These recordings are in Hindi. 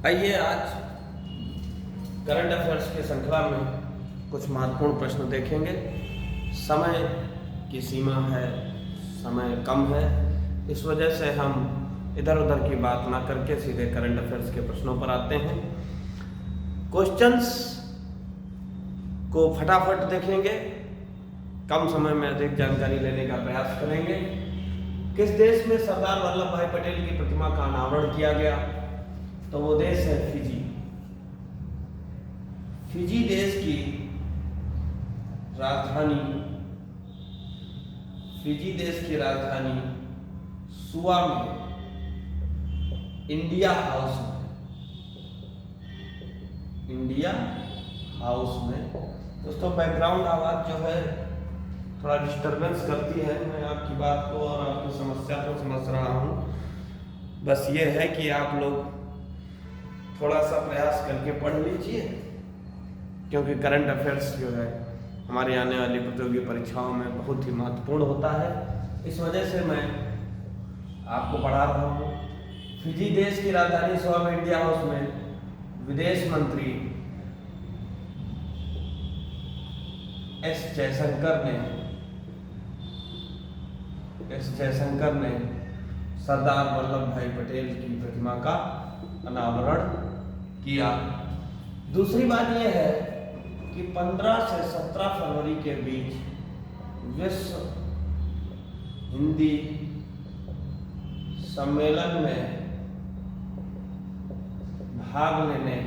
आइए आज करंट अफेयर्स की श्रृंखला में कुछ महत्वपूर्ण प्रश्न देखेंगे। समय की सीमा है, समय कम है, इस वजह से हम इधर उधर की बात ना करके सीधे करंट अफेयर्स के प्रश्नों पर आते हैं। क्वेश्चंस को फटाफट देखेंगे, कम समय में अधिक जानकारी लेने का प्रयास करेंगे। किस देश में सरदार वल्लभ भाई पटेल की प्रतिमा का अनावरण किया गया? तो वो देश है फिजी। फिजी देश की राजधानी सुआ में इंडिया हाउस में दोस्तों बैकग्राउंड आवाज जो है थोड़ा डिस्टरबेंस करती है। मैं आपकी बात को और आपकी समस्या को समझ रहा हूँ। बस ये है कि आप लोग थोड़ा सा प्रयास करके पढ़ लीजिए, क्योंकि करंट अफेयर्स जो है हमारी आने वाली प्रतियोगी परीक्षाओं में बहुत ही महत्वपूर्ण होता है। इस वजह से मैं आपको पढ़ा रहा हूँ। फिजी देश की राजधानी सुआ में इंडिया हाउस में विदेश मंत्री एस जयशंकर ने सरदार वल्लभ भाई पटेल की प्रतिमा का अनावरण किया। दूसरी बात यह है कि 15 से 17 फरवरी के बीच विश्व हिंदी सम्मेलन में भाग लेने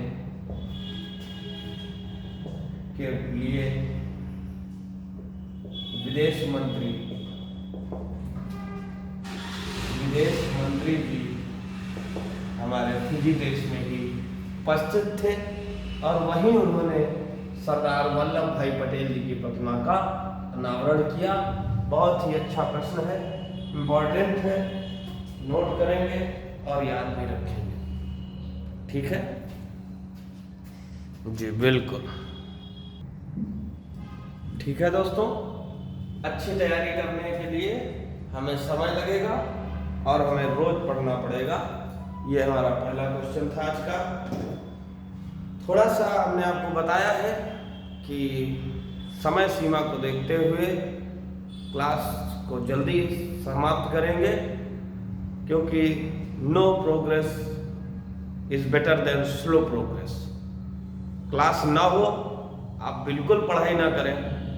के लिए विदेश मंत्री भी हमारे फिजी देश में ही उपस्थित थे और वहीं उन्होंने सरदार वल्लभ भाई पटेल जी की प्रतिमा का अनावरण किया। बहुत ही अच्छा प्रश्न है, इम्पोर्टेंट है, नोट करेंगे और याद भी रखेंगे। ठीक है जी, बिल्कुल ठीक है दोस्तों। अच्छी तैयारी करने के लिए हमें समय लगेगा और हमें रोज पढ़ना पड़ेगा। ये हमारा पहला क्वेश्चन था आज का। थोड़ा सा हमने आपको बताया है कि समय सीमा को देखते हुए क्लास को जल्दी समाप्त करेंगे, क्योंकि no progress is better than slow progress. Class ना हो, आप बिल्कुल पढ़ाई ना करें,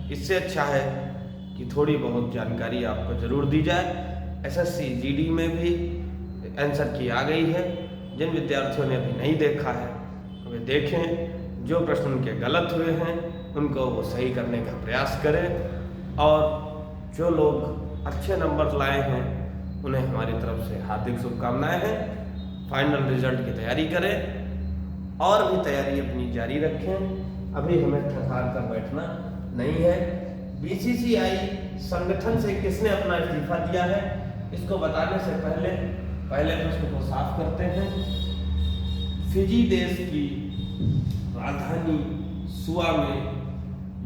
इससे अच्छा है कि थोड़ी बहुत जानकारी आपको जरूर दी जाए। एसएससी जीडी में भी आंसर की आ गई है। जिन विद्यार्थियों ने अभी नहीं देखा है वे देखें, जो प्रश्न उनके गलत हुए हैं उनको वो सही करने का प्रयास करें, और जो लोग अच्छे नंबर लाए हैं उन्हें हमारी तरफ से हार्दिक शुभकामनाएं हैं। फाइनल रिजल्ट की तैयारी करें और भी तैयारी अपनी जारी रखें। अभी हमें थकार कर बैठना नहीं है। बीसीसीआई संगठन से किसने अपना इस्तीफा दिया है, इसको बताने से पहले प्रश्न को साफ करते हैं। फिजी देश की राजधानी सुआ में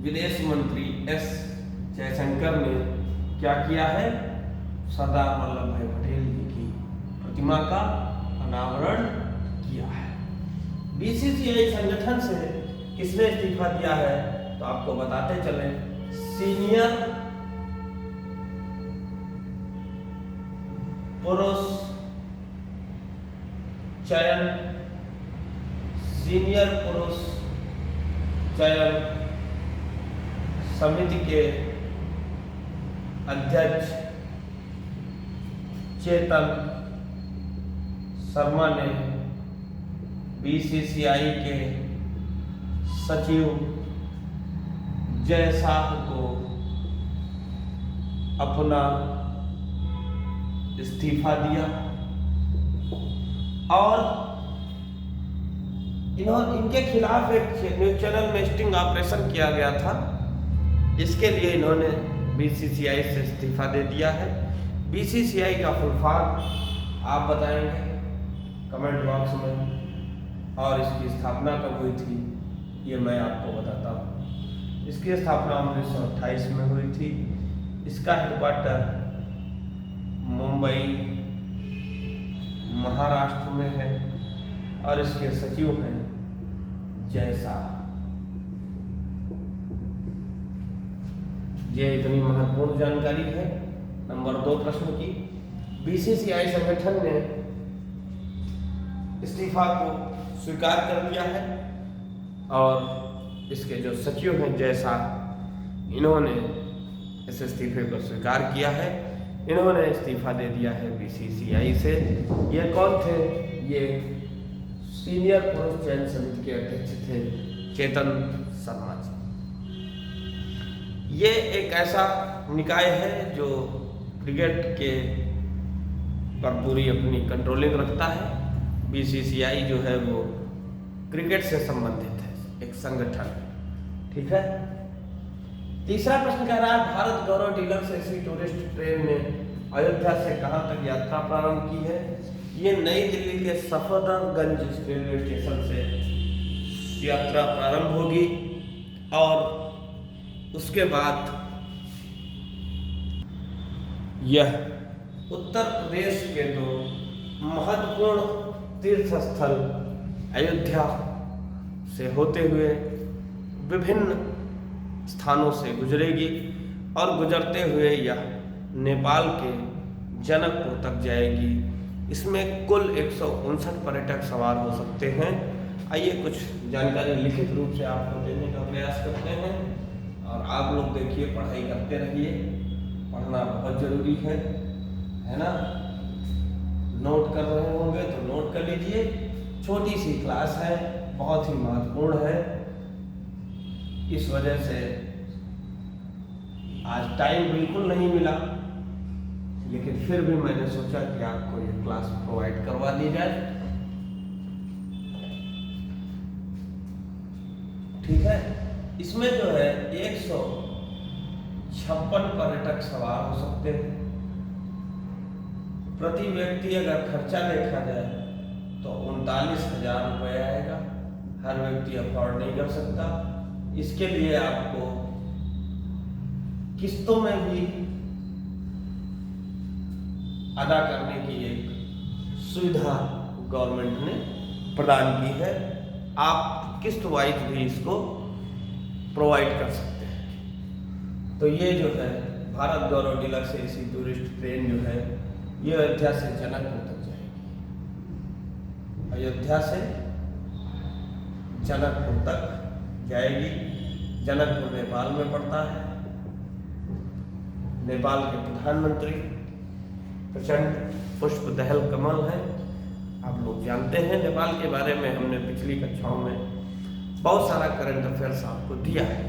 विदेश मंत्री एस जयशंकर ने क्या किया है? सरदार वल्लभ भाई पटेल जी की प्रतिमा का अनावरण किया है। बीसीसीआई संगठन से किसने इस्तीफा दिया है तो आपको बताते चले। सीनियर पुरुष चयन समिति के अध्यक्ष चेतन शर्मा ने बीसीसीआई के सचिव जय शाह को अपना इस्तीफा दिया और इनके खिलाफ एक न्यूज चैनल में स्टिंग ऑपरेशन किया गया था। इसके लिए इन्होंने बीसीसीआई से इस्तीफा दे दिया है। बीसीसीआई का फुल फॉर्म आप बताएंगे कमेंट बॉक्स में, और इसकी स्थापना कब हुई थी ये मैं आपको बताता हूँ। इसकी स्थापना 1928 में हुई थी। इसका हेडक्वार्टर मुंबई महाराष्ट्र में है और इसके सचिव हैं जय शाह। ये इतनी महत्वपूर्ण जानकारी है। नंबर 2 प्रश्न की, बीसीसीआई संगठन ने इस्तीफा को स्वीकार कर लिया है और इसके जो सचिव हैं जय शाह, इन्होंने इस इस्तीफे को स्वीकार किया है। इन्होंने इस्तीफा दे दिया है बीसीसीआई से। ये कौन थे? ये सीनियर पुरुष चयन समिति के अध्यक्ष थे चेतन शर्मा जी। ये एक ऐसा निकाय है जो क्रिकेट के पर पूरी अपनी कंट्रोलिंग रखता है। बीसीसीआई जो है वो क्रिकेट से संबंधित है, एक संगठन। ठीक है। तीसरा प्रश्न कह रहा है, भारत गौरव डीलक्स एसी टूरिस्ट ट्रेन ने अयोध्या से कहां तक यात्रा प्रारंभ की है? ये नई दिल्ली के सफदरगंज रेलवे स्टेशन से यात्रा प्रारंभ होगी और उसके बाद यह उत्तर प्रदेश के 2 महत्वपूर्ण तीर्थ स्थल अयोध्या से होते हुए विभिन्न स्थानों से गुजरेगी और गुजरते हुए यह नेपाल के जनकपुर तक जाएगी। इसमें कुल 159 पर्यटक सवार हो सकते हैं। आइए कुछ जानकारी लिखित रूप से आपको देने का प्रयास करते हैं और आप लोग देखिए, पढ़ाई करते रहिए। पढ़ना बहुत जरूरी है ना। नोट कर रहे होंगे तो नोट कर लीजिए। छोटी सी क्लास है, बहुत ही महत्वपूर्ण है। इस वजह से आज टाइम बिल्कुल नहीं मिला, लेकिन फिर भी मैंने सोचा कि आपको ये क्लास प्रोवाइड करवा दी जाए। ठीक है। इसमें जो है 156 पर्यटक सवार हो सकते हैं। प्रति व्यक्ति अगर खर्चा देखा जाए तो 39,000 रुपये आएगा। हर व्यक्ति अफोर्ड नहीं कर सकता। इसके लिए आपको किस्तों में भी अदा करने की एक सुविधा गवर्नमेंट ने प्रदान की है। आप किस्त वाइज भी इसको प्रोवाइड कर सकते हैं। तो ये जो है भारत गौरव डीलक्स एसी टूरिस्ट ट्रेन जो है ये अयोध्या से जनकपुर तक जाएगी। अयोध्या से जनकपुर तक जाएगी। जनकपुर नेपाल में पड़ता है। नेपाल के प्रधानमंत्री प्रचंड पुष्प दहल कमल है। आप लोग जानते हैं नेपाल के बारे में। हमने पिछली कक्षाओं में बहुत सारा करंट अफेयर्स आपको दिया है।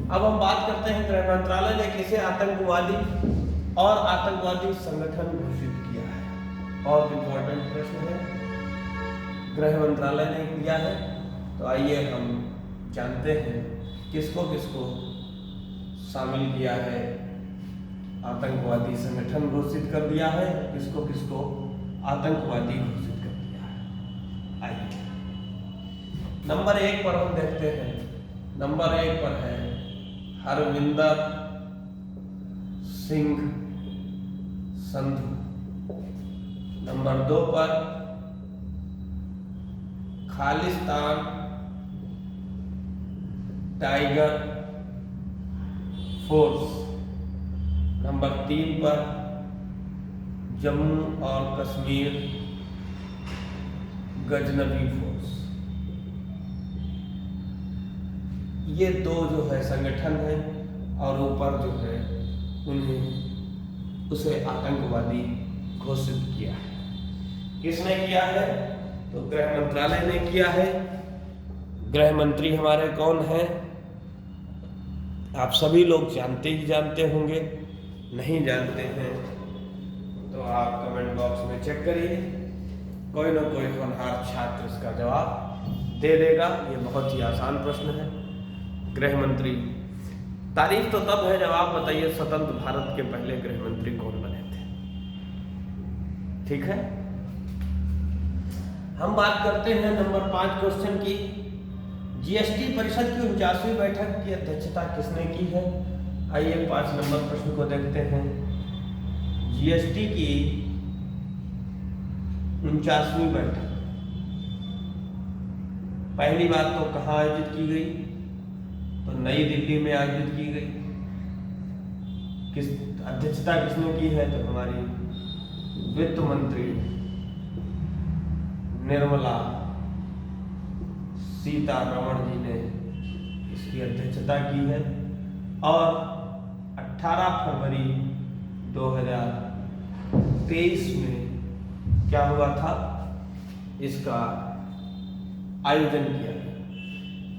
अब हम बात करते हैं गृह मंत्रालय ने किसे आतंकवादी और आतंकवादी संगठन घोषित किया है। बहुत इंपॉर्टेंट प्रश्न है। गृह मंत्रालय ने किया है, तो आइए हम जानते हैं किसको किसको शामिल किया है। आतंकवादी संगठन घोषित कर दिया है, किसको किसको आतंकवादी घोषित कर दिया है। आइए नंबर 1 पर हम देखते हैं। नंबर 1 पर है हरविंदर सिंह संधू। नंबर 2 पर खालिस्तान टाइगर फोर्स। नंबर 3 पर जम्मू और कश्मीर गजनवी फोर्स। ये 2 जो है संगठन है और ऊपर जो है उन्हें उसे आतंकवादी घोषित किया है। किसने किया है? तो गृह मंत्रालय ने किया है। गृह मंत्री हमारे कौन हैं? आप सभी लोग जानते ही जानते होंगे। नहीं जानते हैं तो आप कमेंट बॉक्स में चेक करिए। कोई ना कोई होनहार छात्र इसका जवाब दे देगा। ये बहुत ही आसान प्रश्न है। गृह मंत्री, तारीख तो तब है जब आप बताइए स्वतंत्र भारत के पहले गृह मंत्री कौन बने थे। ठीक है। हम बात करते हैं नंबर 5 क्वेश्चन की। जीएसटी परिषद की 49वीं बैठक की अध्यक्षता किसने की है? आइए 5 नंबर प्रश्न को देखते हैं। जीएसटी की 49वीं बैठक पहली बात तो कहाँ आयोजित की गई? तो नई दिल्ली में आयोजित की गई। किस अध्यक्षता किसने की है? तो हमारी वित्त मंत्री निर्मला सीतारमण जी ने इसकी अध्यक्षता की है। और 18 फरवरी 2023 में क्या हुआ था? इसका आयोजन किया गया।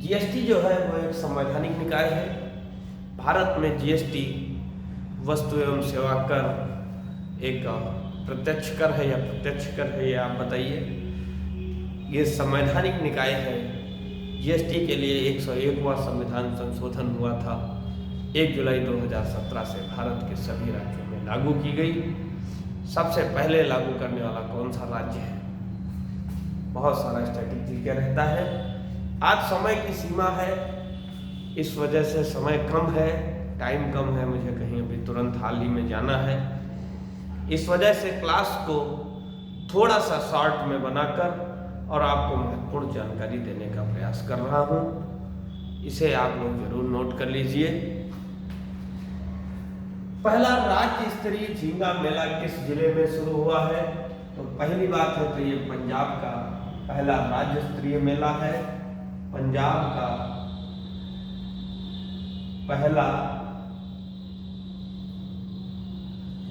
जीएसटी जो है वो एक संवैधानिक निकाय है। भारत में जीएसटी वस्तु एवं सेवा कर एक प्रत्यक्ष कर है या प्रत्यक्ष कर है, ये आप बताइए। ये संवैधानिक निकाय है। जीएसटी के लिए 101वां संविधान संशोधन हुआ था। 1 जुलाई 2017 से भारत के सभी राज्यों में लागू की गई। सबसे पहले लागू करने वाला कौन सा राज्य है? बहुत सारा स्ट्रैटेजी रहता है। आज समय की सीमा है, इस वजह से समय कम है, टाइम कम है, मुझे कहीं अभी तुरंत हाल ही में जाना है। इस वजह से क्लास को थोड़ा सा शॉर्ट में बनाकर और आपको महत्वपूर्ण जानकारी देने का प्रयास कर रहा हूँ। इसे आप लोग जरूर नोट कर लीजिए। पहला राज्य स्तरीय झींगा मेला किस जिले में शुरू हुआ है? तो पहली बात है तो ये पंजाब का पहला राज्य स्तरीय मेला है। पंजाब का पहला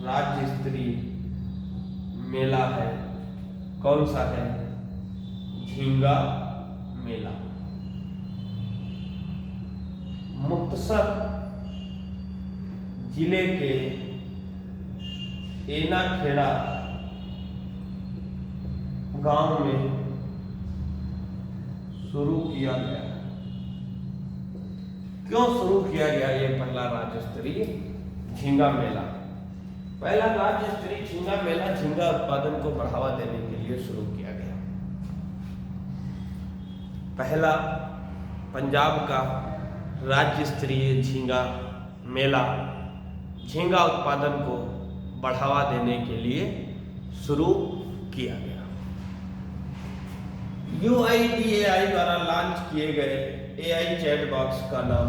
राज्य स्तरीय मेला है। कौन सा है? झींगा मेला। मुक्तसर जिले के एनाखेड़ा गांव में शुरू किया गया। क्यों शुरू किया गया ये पहला राज्य स्तरीय झींगा मेला? पहला राज्य स्तरीय झींगा मेला झींगा उत्पादन को बढ़ावा देने के लिए शुरू किया गया। पहला पंजाब का राज्य स्तरीय झींगा मेला झींगा उत्पादन को बढ़ावा देने के लिए शुरू किया गया। UIDAI द्वारा लॉन्च किए गए AI चैट बॉक्स का नाम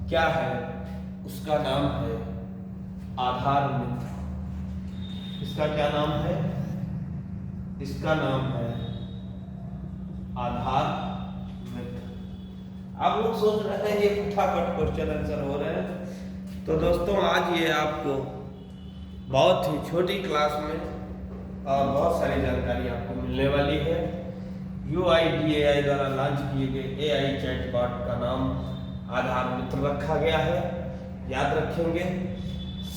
क्या है? उसका नाम है आधार मित्र। इसका क्या नाम है? इसका नाम है आधार मित्र। आप लोग सोच रहे हैं ये फटाफट क्वेश्चन आंसर हो रहे हैं। तो दोस्तों आज ये आपको बहुत ही छोटी क्लास में और बहुत सारी जानकारी आपको मिलने वाली है। UIDAI द्वारा लॉन्च किए गए AI चैटबॉट का नाम आधार मित्र रखा गया है। याद रखेंगे।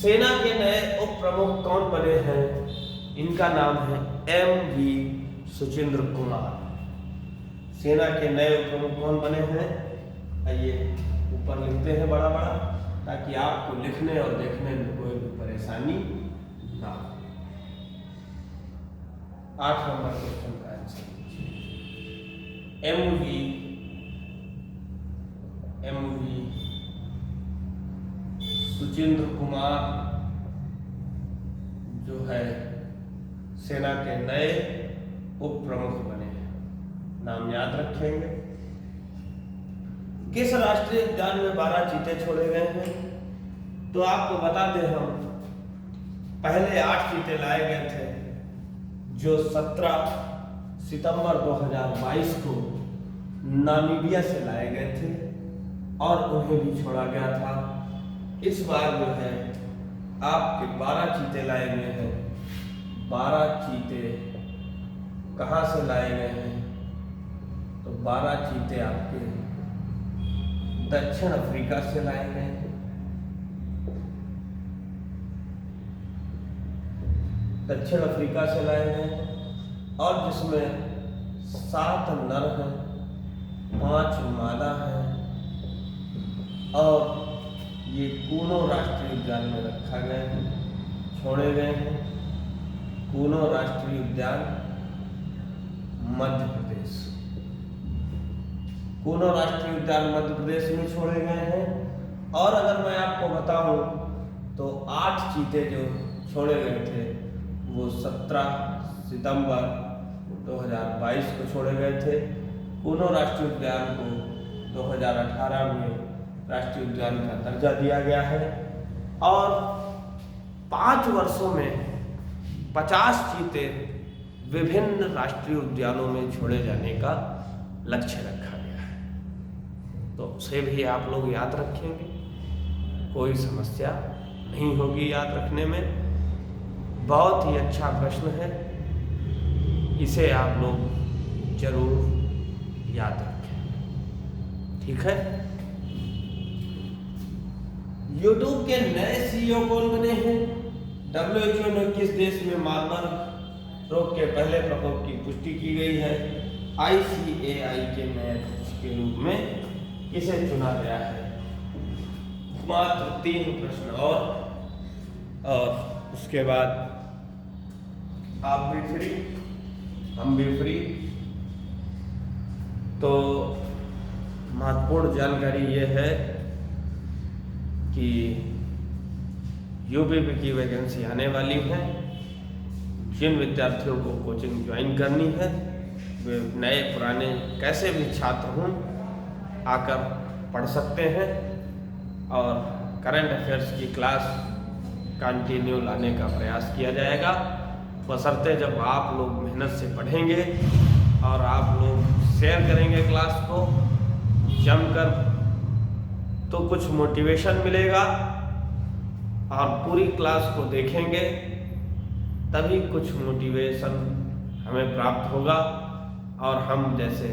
सेना के नए उप प्रमुख कौन बने हैं? इनका नाम है MV सुचिंद्र कुमार। सेना के नए उप प्रमुख कौन बने हैं? आइए ऊपर लिखते हैं बड़ा बड़ा, ताकि आपको लिखने और देखने में कोई भी परेशानी ना हो। 8 नंबर क्वेश्चन का आंसर MV सुचिंद्र कुमार जो है सेना के नए उप प्रमुख बने हैं। नाम याद रखेंगे। किस राष्ट्रीय उद्यान में 12 चीते छोड़े गए हैं? तो आपको बता दें, हम पहले 8 चीते लाए गए थे जो 17 सितंबर 2022 को नामीबिया से लाए गए थे और उन्हें भी छोड़ा गया था। इस बार जो है आपके 12 चीते लाए गए हैं। 12 चीते कहाँ से लाए गए हैं? तो 12 चीते आपके दक्षिण अफ्रीका से लाए गए हैं। दक्षिण अफ्रीका से लाए गए और जिसमें 7 नर हैं, 5 मादा हैं और ये कूनो राष्ट्रीय उद्यान में रखा गया है, छोड़े गए हैं। कूनो राष्ट्रीय उद्यान मध्य प्रदेश। कूनो राष्ट्रीय उद्यान मध्य प्रदेश में छोड़े गए हैं। और अगर मैं आपको बताऊं तो 8 चीते जो छोड़े गए थे वो 17 सितंबर 2022 को छोड़े गए थे कूनो राष्ट्रीय उद्यान को 2018 में राष्ट्रीय उद्यान का दर्जा दिया गया है और 5 वर्षों में 50 चीते विभिन्न राष्ट्रीय उद्यानों में छोड़े जाने का लक्ष्य रखा गया है। तो उसे भी आप लोग याद रखेंगे, कोई समस्या नहीं होगी याद रखने में। बहुत ही अच्छा प्रश्न है, इसे आप लोग जरूर याद रखें। ठीक है। यूट्यूब के नए सीईओ कौन बने हैं? WHO ने किस देश में मार्बर्ग रोग के पहले प्रकोप की पुष्टि की गई है? ICAI के नए अध्यक्ष के रूप में किसे चुना गया है? मात्र 3 प्रश्न और उसके बाद आप भी फ्री, हम भी फ्री। तो महत्वपूर्ण जानकारी ये है कि यूपीपी की वैकेंसी आने वाली है। जिन विद्यार्थियों को कोचिंग ज्वाइन करनी है वे नए पुराने कैसे भी छात्र हों आकर पढ़ सकते हैं और करंट अफेयर्स की क्लास कंटिन्यू लाने का प्रयास किया जाएगा, बशर्ते जब आप लोग मेहनत से पढ़ेंगे और आप लोग शेयर करेंगे क्लास को जमकर, तो कुछ मोटिवेशन मिलेगा और पूरी क्लास को देखेंगे तभी कुछ मोटिवेशन हमें प्राप्त होगा और हम जैसे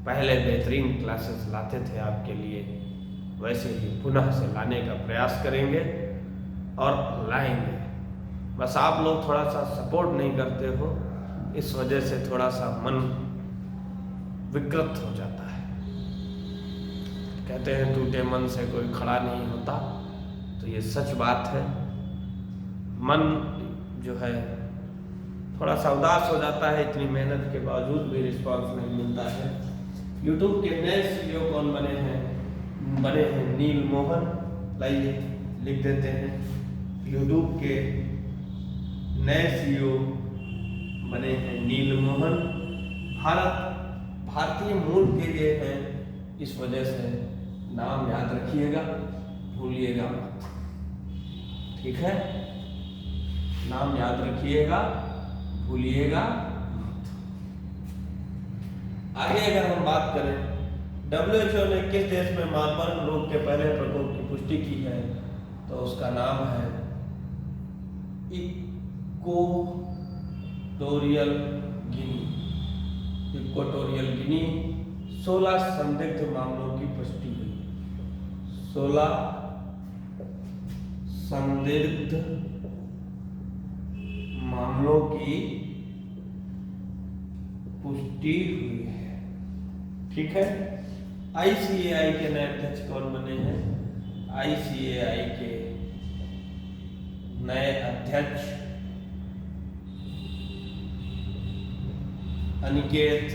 पहले बेहतरीन क्लासेस लाते थे आपके लिए वैसे ही पुनः से लाने का प्रयास करेंगे और लाएंगे। बस आप लोग थोड़ा सा सपोर्ट नहीं करते हो, इस वजह से थोड़ा सा मन विकृत हो जाता है। कहते हैं टूटे मन से कोई खड़ा नहीं होता, तो ये सच बात है। मन जो है थोड़ा सा उदास हो जाता है, इतनी मेहनत के बावजूद भी रिस्पांस नहीं मिलता है। यूट्यूब के नए सीईओ कौन बने हैं? बने हैं नील मोहन। लाइए लिख देते हैं, यूट्यूब के नए सीईओ बने हैं नील मोहन। भारतीय मूल के लिए हैं, इस वजह से नाम याद रखिएगा, भूलिएगा मत। ठीक है, नाम याद रखिएगा, भूलिएगा मत। आगे अगर हम बात करें, WHO ने किस देश में मार्बर्ग रोग के पहले प्रकोप की पुष्टि की है? तो उसका नाम है इक्वाटोरियल गिनी। इक्वाटोरियल गिनी 16 संदिग्ध मामलों की पुष्टि हुई। 16 संदिग्ध मामलों की पुष्टि हुई है। ठीक है। ICAI के नए अध्यक्ष कौन बने हैं? ICAI के नए अध्यक्ष अनिकेत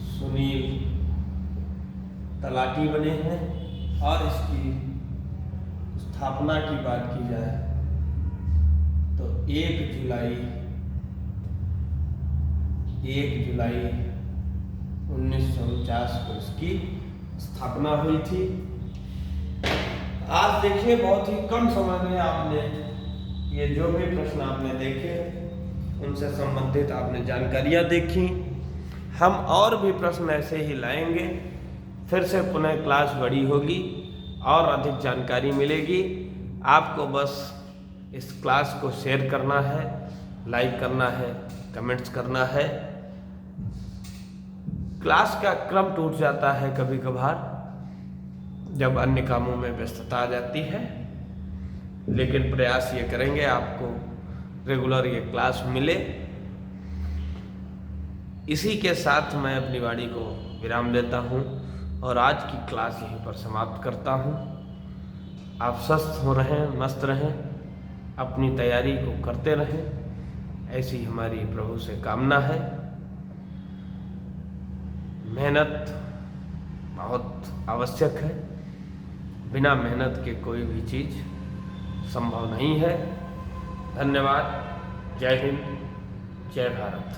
सुनील तलाटी बने हैं और इसकी स्थापना की बात की जाए तो 1 जुलाई 1949 को इसकी स्थापना हुई थी। आज देखिए बहुत ही कम समय में आपने ये जो भी प्रश्न आपने देखे उनसे संबंधित आपने जानकारियां देखी। हम और भी प्रश्न ऐसे ही लाएंगे, फिर से पुनः क्लास बड़ी होगी और अधिक जानकारी मिलेगी। आपको बस इस क्लास को शेयर करना है, लाइक करना है, कमेंट्स करना है। क्लास का क्रम टूट जाता है कभी कभार जब अन्य कामों में व्यस्तता आ जाती है, लेकिन प्रयास ये करेंगे आपको रेगुलर ये क्लास मिले। इसी के साथ मैं अपनी वाणी को विराम देता हूँ और आज की क्लास यहीं पर समाप्त करता हूँ। आप स्वस्थ हो रहें, मस्त रहें, अपनी तैयारी को करते रहें, ऐसी हमारी प्रभु से कामना है। मेहनत बहुत आवश्यक है, बिना मेहनत के कोई भी चीज़ संभव नहीं है। धन्यवाद। जय हिंद, जय भारत।